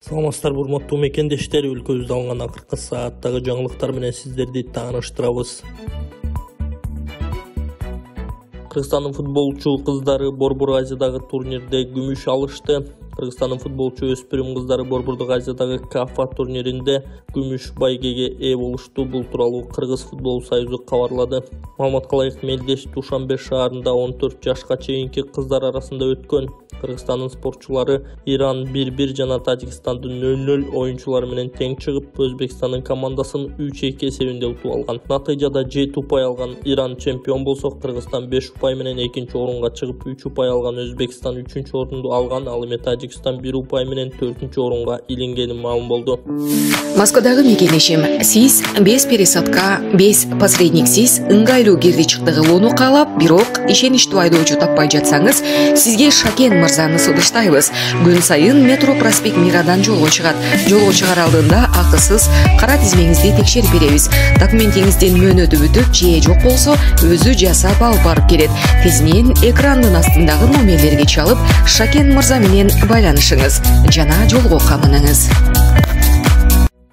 Саламатсыздар, урматтуу мекендештер, өлкөбүздө алынган акыркы сааттагы жаңылыктар менен сиздерди тааныштырабыз. Кыргызстандын футболчу кыздары Борбор Азиядагы турнирде күмүш алышты. Кыргызстандын футболчу өспүрүм кыздары Борбордук Азиядагы КАФА турниринде күмүш байгеге ээ болушту. Бул тууралуу Кыргыз футбол союзу кабарлады. Маалыматка ылайык Мелдеш Душанбе шаарында 14 жашка чейинки кыздар арасында өткөн Кыргызстандын спортчулары Иран 1-1 жана Тажикстандын 0-0 оюнчулары менен тең чыгып, Өзбекстандын командасын 3-2 эсебинде утуп алган. Натыйжада 7 упай алган Иран чемпион болсо, Кыргызстан 5 упай менен экинчи орунга чыгып, 3 упай алган Өзбекстан 3-чү орунду алган, ал эми Тажикстан 1 упай менен 4-чү орунга илингени маалым болду. Москвадагы мекенешим, сиз без пересадка, без посредниксиз ыңгайлуу кирди чыктыгы лоону каалап, бирок ишеничтүү айдоочу таппай жатсаңыз, сизге Шакен мырзаны сунуштайбыз. Күн сайын Метро Проспект Мирадан жолго чыгат. Жолго чыгар алдында акысыз кара тизмеңизди текшерип беребиз. Документиңиздин мөөнөтү бүтүп, же жок болсо, өзү жасап алып барып келет. Тезинен экрандын астындагы номерлерге чалып, Шакен мырза менен байланышыңыз жана жолго камыныңыз.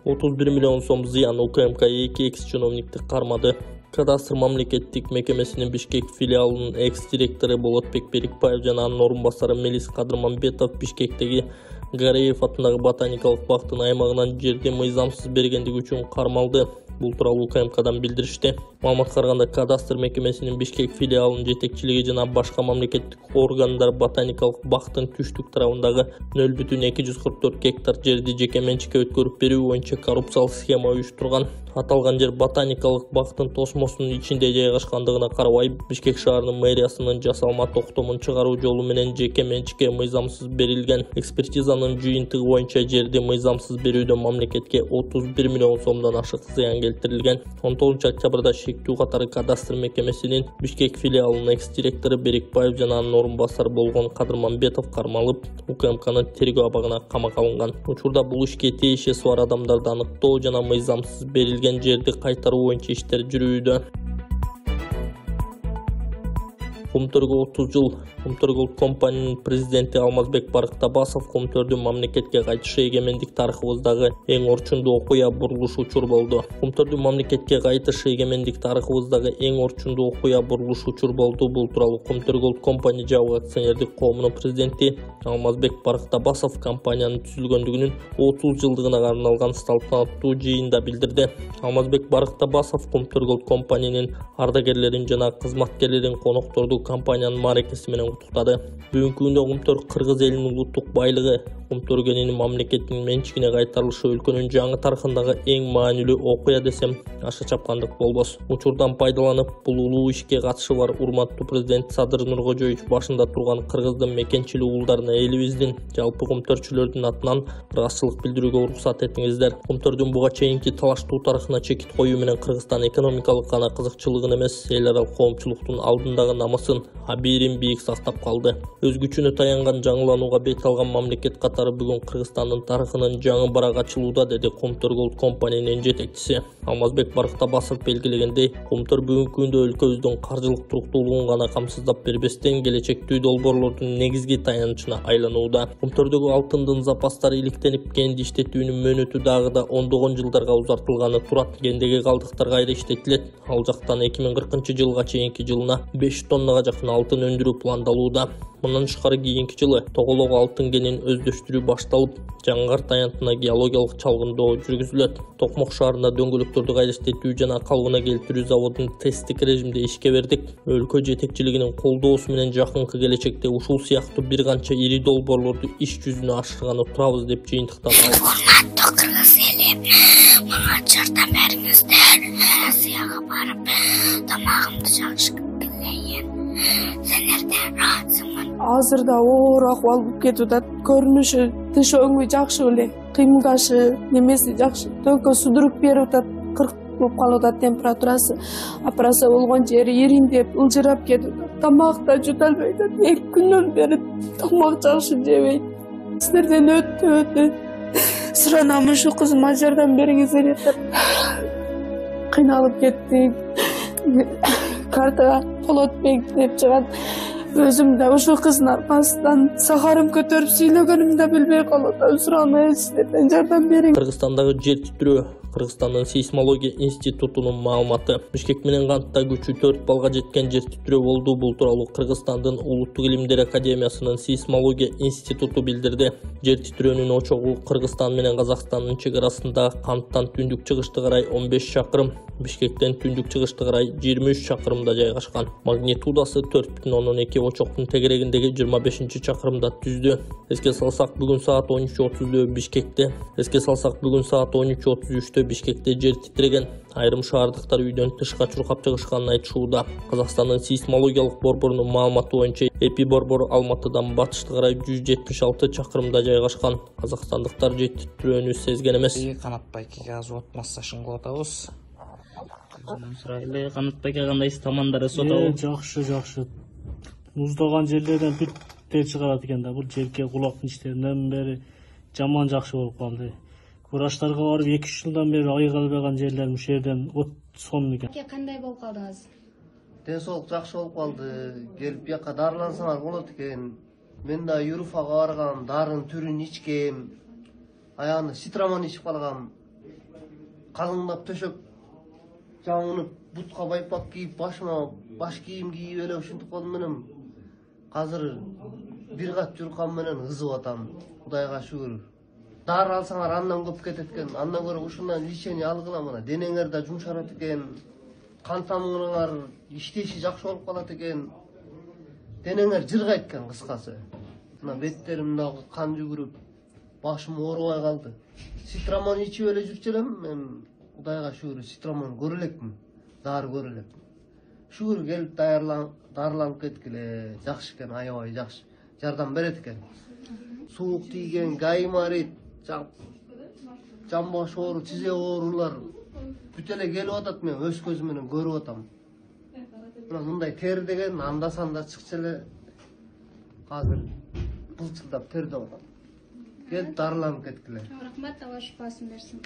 31 миллион сом зыян УКМК 2 экс-чиновникти кармады. Кадастр мамлекеттик мекемесинин Бишкек филиалынын экс-директору Болотбек Берикбаев жана анын орун басары Мелис Кадырмамбетов Бишкектеги Гареев атындагы ботаникалык бактын аймагынан жерди мыйзамсыз бергендиги үчүн кармалды. Бул тууралуу УКМКдан билдиришти. Маалыматка караганда кадастр мекемесинин Бишкек филиалынын жетекчилиги жана башка мамлекеттик органдар ботаникалык бактын түштүк тарабындагы 0,244 гектар жерди жеке менчикке өткөрүп берүү боюнча коррупциялык схема уюштурган. Аталган жер ботаникалык бактын тосмосунун ичинде жайгашкандыгына карабай, Бишкек шаарынын мэриясынын жасалма токтомун чыгаруу жолу менен жеке менчикке мыйзамсыз берилген. Экспертизанын жыйынтыгы боюнча жерди мыйзамсыз берүүдө мамлекетке 31 миллион сомдон ашык зыян келтирилген. 19 октябрда шектүү катары кадастр мекемесинин Бишкек филиалынын экс-директору Берикбаев жана анын орун басары болгон Кадырмамбетов кармалып, УКМКнын тергөө абагына камакка алынган. Учурда бул ишке тиешеси бар адамдарды аныктоо жана мыйзамсыз берилген жерди кайтаруу боюнча иштер жүрүүдө. Комтөргө 30 жыл. Комтөр компаниянын президенти Алмазбек Барктабасов Комтөрдүн мамлекетке кайтышы эгемендик тарыхыбыздагы эң орчундуу окуя бурулуш учур болду. Комтөрдүн мамлекетке кайтышы эгемендик тарыхыбыздагы эң орчундуу окуя бурулуш учур болду. Бул тууралуу Комтөр компания жабык акционердик коомунун президенти Алмазбек Барктабасов компаниянын түзүлгөндүгүнүн 30 жылдыгына арналган салтанаттуу жыйында билдирди. Алмазбек Барктабасов Комтөр компаниянын ардагерлерин жана кызматкерлерин конокторду компаниянын мааракеси менен куттуктады. Бүгүнкү күндө Комтөр Кыргыз элинин улуттук байлыгы. Комтөр кенинин мамлекеттин менчигине кайтарылышы өлкөнүн жаңы тарыхындагы эң маанилүү окуя десем аша чапкандык болбос. Учурдан пайдаланып, бул улуу ишке катышы бар урматтуу президент Садыр Нуркожоевич башында турган Кыргыздын мекенчилик уулдарына элибиздин, жалпы комтөрчүлөрдүн атынан ыраазычылык билдирүүгө уруксат этиңиздер. Комтөрдүн буга чейинки талаштуу тарыхына чекит коюу менен Кыргызстан экономикалык гана кызыкчылыгын эмес, эл аралык коомчулуктун алдындагы намысын, абийирин бийик сактап калды. Өз күчүнө таянган жаңыланууга бет алган мамлекет катары бүгүн Кыргызстандын тарыхынын жаңы барак ачылууда, деди Комтөр компаниянын жетекчиси. Алмазбек Барктабасов белгилегендей, Комтөр бүгүнкү күндө өлкөбүздүн каржылык туруктуулугун гана камсыздап бербестен, келечектүү долбоорлордун негизги таянычына айланууда. Комтөрдөгү алтындын запастары иликтенип, кенди иштетүүнүн мөөнөтү дагы да ондогон жылдарга узартылганы турат. Кендеги калдыктар кайра иштетилет. Ал жактан 2040-жылга чейинки жылына 5 тоннага жакын алтын өндүрүү пландалууда. Мындан тышкары кийинки жылы тоголого алтын кенин өздөштүрүү башталып, Жаңгар таянтына геологиялык чалгындоо жүргүзүлөт. Токмок шаарында дөңгөлөктөрдү кайра иштетүү жана калыбына келтирүү заводун тесттик режимде ишке бердик. Өлкө жетекчилигинин колдоосу менен жакынкы келечекте ушул сыяктуу бир канча ири долбоорлорду иш жүзүнө ашырганы турабыз, деп жыйынтыктады. Урматтуу кыргыз эли, мага жардам бериңиздер. Азияга барып, тамагымды жакшы билейин. Сендерден ыраазымын. Азырда оор акыбал болуп кетип атат. Көрүнүшү, тыш өңү жакшы эле, кыймылдашы, немеси жакшы. Только судуруп берип атат, 40 болуп калып атат температурасы. Операция болгон жери ириндеп, ылжырап кетип атат. Тамак да жута албай атат. 2 күндөн бери тамак жакшы жебейт. Сиздерден өтө суранам, ушу кызыма жардам бериңиздер деп. Кыйналып кеттик. Картага Болотбек деп чыгат. Özüm de uşul kızın arkasından saharım kötörüp süylөгөнүm да билбей калып атам. Сураны сиздерден жардам бериң. Кыргызстандагы жер титирөө. Кыргызстандын сейсмология институтунун маалыматы. Бишкек менен Кантта күчү 4 балга жеткен жер титирөө болду. Бул тууралуу Кыргызстандын Улуттук илимдер академиясынын сейсмология институту билдирди. Жер титирөөнүн очогу Кыргызстан менен Казакстандын чек арасында Канттан түндүк чыгышты карай 15 чакырым, Бишкектен түндүк чыгышты карай 23 чакырымда жайгашкан. Магнитудасы 4,2 очоктун тегерегиндеги 25 чакырымда түздү. Эске салсак, бүгүн саат 13:30 Бишкекте, эске салсак бүгүн саат 13:33 Бишкекте жер титиреген. Айрым шаардыктар үйдөн тышка чуркап чыгышканын айтышууда. Казакстандын сейсмологиялык борборунун маалыматы боюнча Эпи борбор Алматыдан батышты карай 176 чакырымда жайгашкан. Казакстандыктар жер титирөөнү сезген эмес. Канатбайкеге азыр от массажын кылып атабыз. Сурайлы, Канатбайке кандайсыз, тамандары сотабы? Жакшы. Муздаган жерлерден бүттер чыгарат экен да. Бул жерке кулактын иштеринен бери жаман жакшы болуп калды. Кураштарга барып 2-3 жылдан бери айыга албаган жерлер ушул жерден от сонун экен. Кандай болуп калдыңыз? Ден соолук жакшы болуп калды. Келип бияка дарылансаңар болот экен. Мен да Юруфага баргам, дарын түрүн ичкем. Аягында ситрамон ичип калгам. Калыңдап төшөп жаңынып бутка байпак кийип, башыма баш кийим кийип эле ушинтип калдым менен. Азыр бир кат журкам менен ызып атам. Кудайга шүгүр. Дары алсаңар андан көп кетет экен. Андан көрө ушундан лечение алгыла мына. Денеңер да жумшарат экен. Кан тамырыңар иштеши жакшы болуп калат экен. Денеңер жыргайт экен кыскасы. Мына беттерим дагы кан жүгүрүп, башым оорубай калды. Ситрамон ичип эле жүрчү элем. Мен Кудайга шүгүр ситрамон көрө элекмин. Дары көрө элекмин. Шүгүр келип дарыланып кеткиле. Жакшы экен, аябай жакшы. Жардам берет экен. Суук тийген, гаймарит, жамбаш оору, тизек оорулар бүт эле келип атат, мен өз көзүм менен көрүп атам. Мына мындай тер деген анда-санда чыкчу эле. Азыр былчылдап терде атат. Келип дарыланып кеткиле. Рахмат, Алла шифасын берсин.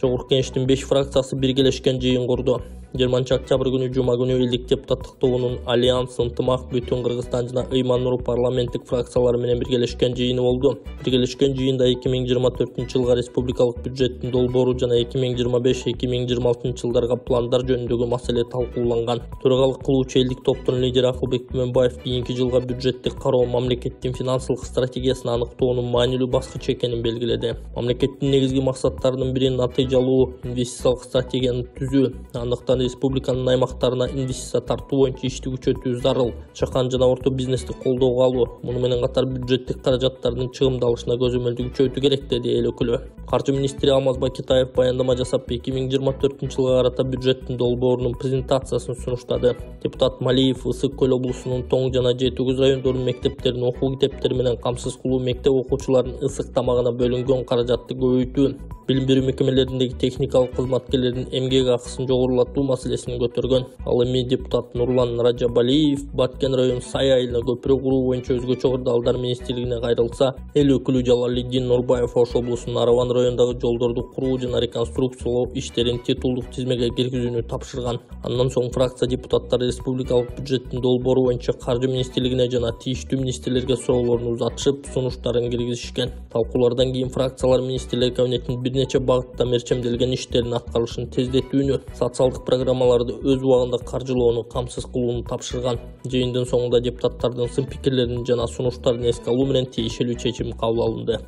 Жогорку Кеңештин 5 фракциясы биргелешкен жыйын курду. 20 октябрь күнү жума күнү элдик депутаттык тобунун Альянс ынтымак бүтүн Кыргызстан жана Ыйман-Нур парламенттик фракциялары менен биргелешкен жыйыны болду. Биргелешкен жыйында 2024-жылга республикалык бюджеттин долбоору жана 2025-2026 жылдарга пландар жөнүндөгү маселе талкууланган. Төрагалык кылуучу элдик топтун лидери Акылбек Түмөнбаев кийинки жылга бюджеттик кароо мамлекеттин финансылык стратегиясын аныктоонун маанилүү баскыч экенин белгиледи. Мамлекеттин негизги максаттарынын бири натыйжалуу инвестициялык стратегияны түзүү, андыктан республиканын аймактарына инвестиция тартуу боюнча ишти күчөтүү зарыл. Чакан жана орто бизнести колдоого алуу, муну менен катар бюджеттик каражаттардын чыгымдалышына көзөмөлдү күчөтүү керек, деди эл өкүлү. Каржы министри Алмазбек Китаев баяндама жасап, 2024-жылга карата бюджеттин долбоорунун презентациясын сунуштады. Депутат Малиев Ысык Көл облусунун Тоң жана Жетигүз райондорунун мектептерин окуу китептери менен камсыз кылуу, мектеп окуучуларынын ысык тамагына бөлүнгөн каражатты көбөйтүү, билим берүү мекемелериндеги техникалык кызматкерлердин эмгек акысын жогорулатуу маселесин көтөргөн. Ал эми депутат Нурлан Ражабалиев Баткен район Сай айылына көпүрө куруу боюнча өзгөчө кырдаалдар министрлигине кайрылса, эл өкүлү Жалалиддин Нурбаев Ош облусунун Араван райондогу жолдорду куруу жана реконструкциялоо иштерин титулдук тизмеге киргизүүнү тапшырган. Андан соң фракция депутаттары республикалык бюджеттин долбоору боюнча Каржы министрлигине жана тийиштүү министрлерге суроолорун узатышып, сунуштарын киргизишкен. Талкуулардан кийин фракциялар министрлер кабинетинин бир нече багытта мерчемделген иштерин аткарышын тездетүүнү, социалдык программаларды өз убагында каржылоону камсыз кылууну тапшырган. Жыйындын соңунда депутаттардын сын пикирлерин жана сунуштарын эске алуу менен тиешелүү чечим кабыл алынды.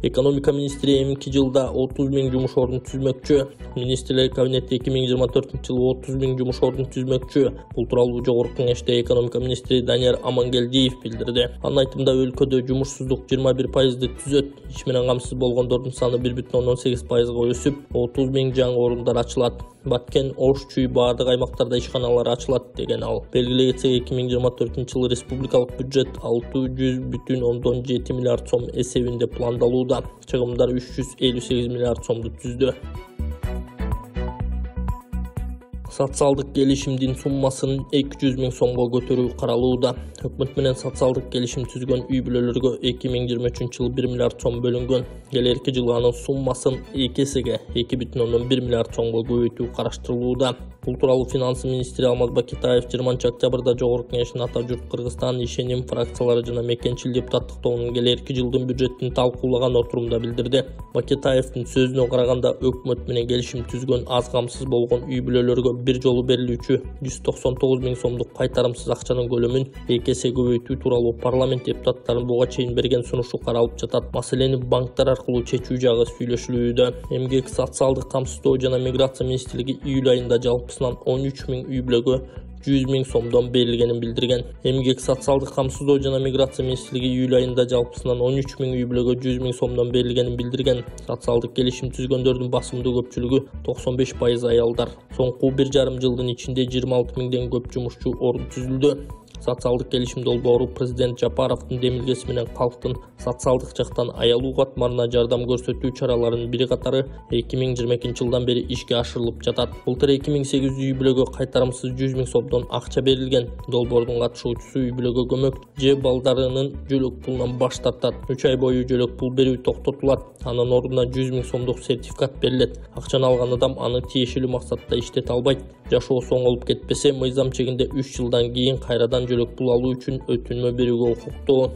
Экономика министри эмки жылда 30 000 жумуш ордун түзмөкчү. Министрлер кабинети 2024-жылы 30 000 жумуш ордун түзмөкчү. Бул тууралуу Жогорку Кеңеште экономика министри Данияр Амангелдиев билдирди. Анын айтымында өлкөдө жумушсуздук 21%ды түзөт. Иш менен камсыз болгондордун саны 1,8%га өсүп, 30 000 жаңы орундар ачылат. Баткен, Ош, Чүй баардык аймактарда ишканалар ачылат деген ал. Белгилей кетсек, 2024-жылы республикалык бюджет 600,7 миллиард сом эсебинде пландалууда. Чыгымдар 358 миллиард сомду түздү. Социалдык келишимдин суммасын 200 000 сомго көтөрүү каралууда. Өкмөт менен социалдык келишим түзгөн үй бүлөлөргө 2023-жылы 1 миллиард сом бөлүнгөн. Келерки жылы анын суммасын 2 эсеге 2,1 миллиард сомго көбөйтүү караштырылууда. Бул тууралуу финансы министри Алмазбек Китаев 20 октябрда Жогорку Кеңештин Ата журт Кыргызстан ишеним фракциялары жана мекенчил депутаттык тобунун келерки жылдын бюджетин талкуулаган отурумда билдирди. Бакетаевдин сөзүнө караганда өкмөт менен келишим түзгөн аз камсыз болгон үй бүлөлөргө бир жолу берилүүчү 199 000 сомдук кайтарымсыз акчанын көлөмүн 2 эсе көбөйтүү тууралуу парламент депутаттарынын буга чейин берген сунушу каралып жатат. Маселени банктар аркылуу чечүү жагы сүйлөшүлүүдө. Эмгек, социалдык камсыздоо жана миграция министрлиги июль айында жалпысынан 13 000 үй бүлөгө 100 000 сомдон берилгенин билдирген. Эмгек, социалдык камсыздоо жана миграция министрлиги июль айында жалпысынан 13 000 үй бүлөгө 100 000 сомдон берилгенин билдирген. Социалдык келишим түзгөндөрдүн басымдуу көпчүлүгү 95% аялдар. Соңку 1,5 жылдын ичинде 26 000ден көп жумушчу орун түзүлдү. Социалдык келишим долбоору президент Жапаровдун демилгеси менен калктын социалдык жактан аялуу катмарына жардам көрсөтүү чараларынын бири катары 2022 жылдан бери ишке ашырылып жатат. Былтыр 2800 үй бүлөгө кайтарымсыз 100 000 сомдон акча берилген. Долбоордун катышуучусу үй бүлөгө көмөк же балдарынын жөлөк пулунан баш тартат. 3 ай бою жөлөк пул берүү токтотулат. Анын ордуна 100 000 сомдук сертификат берилет. Акчаны алган адам аны тиешелүү максатта иштете албайт. Жашоосу оңолуп кетпесе, мыйзам чегинде 3 жылдан кийин кайрадан жөлөк пул алуу үчүн өтүнмө берүүгө укуктуу.